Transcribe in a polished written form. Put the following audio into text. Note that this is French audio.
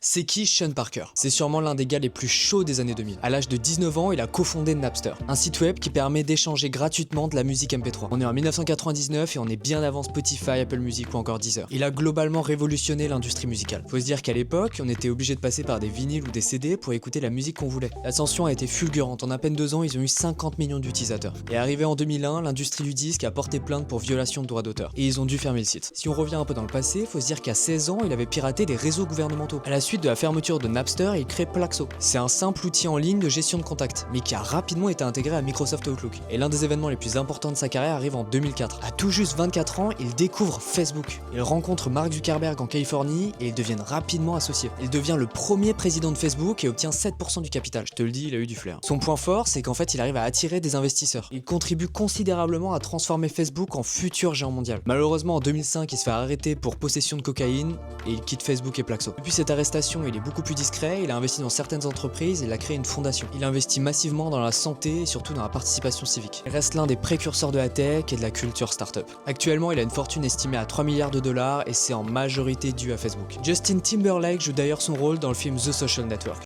C'est qui Sean Parker? C'est sûrement l'un des gars les plus chauds des années 2000. À l'âge de 19 ans, il a cofondé Napster, un site web qui permet d'échanger gratuitement de la musique MP3. On est en 1999 et on est bien avant Spotify, Apple Music ou encore Deezer. Il a globalement révolutionné l'industrie musicale. Faut se dire qu'à l'époque, on était obligé de passer par des vinyles ou des CD pour écouter la musique qu'on voulait. L'ascension a été fulgurante. En à peine 2 ans, ils ont eu 50 millions d'utilisateurs. Et arrivé en 2001, l'industrie du disque a porté plainte pour violation de droits d'auteur. Et ils ont dû fermer le site. Si on revient un peu dans le passé, faut se dire qu'à 16 ans, il avait piraté des réseaux gouvernementaux. À la suite de la fermeture de Napster, il crée Plaxo. C'est un simple outil en ligne de gestion de contacts, mais qui a rapidement été intégré à Microsoft Outlook. Et l'un des événements les plus importants de sa carrière arrive en 2004. À tout juste 24 ans, il découvre Facebook. Il rencontre Mark Zuckerberg en Californie et ils deviennent rapidement associés. Il devient le premier président de Facebook et obtient 7% du capital. Je te le dis, il a eu du flair. Son point fort, c'est qu'en fait, il arrive à attirer des investisseurs. Il contribue considérablement à transformer Facebook en futur géant mondial. Malheureusement, en 2005, il se fait arrêter pour possession de cocaïne et il quitte Facebook et Plaxo. Depuis cette arrestation, il est beaucoup plus discret, il a investi dans certaines entreprises et il a créé une fondation. Il investit massivement dans la santé et surtout dans la participation civique. Il reste l'un des précurseurs de la tech et de la culture startup. Actuellement, il a une fortune estimée à 3 milliards de dollars et c'est en majorité dû à Facebook. Justin Timberlake joue d'ailleurs son rôle dans le film The Social Network.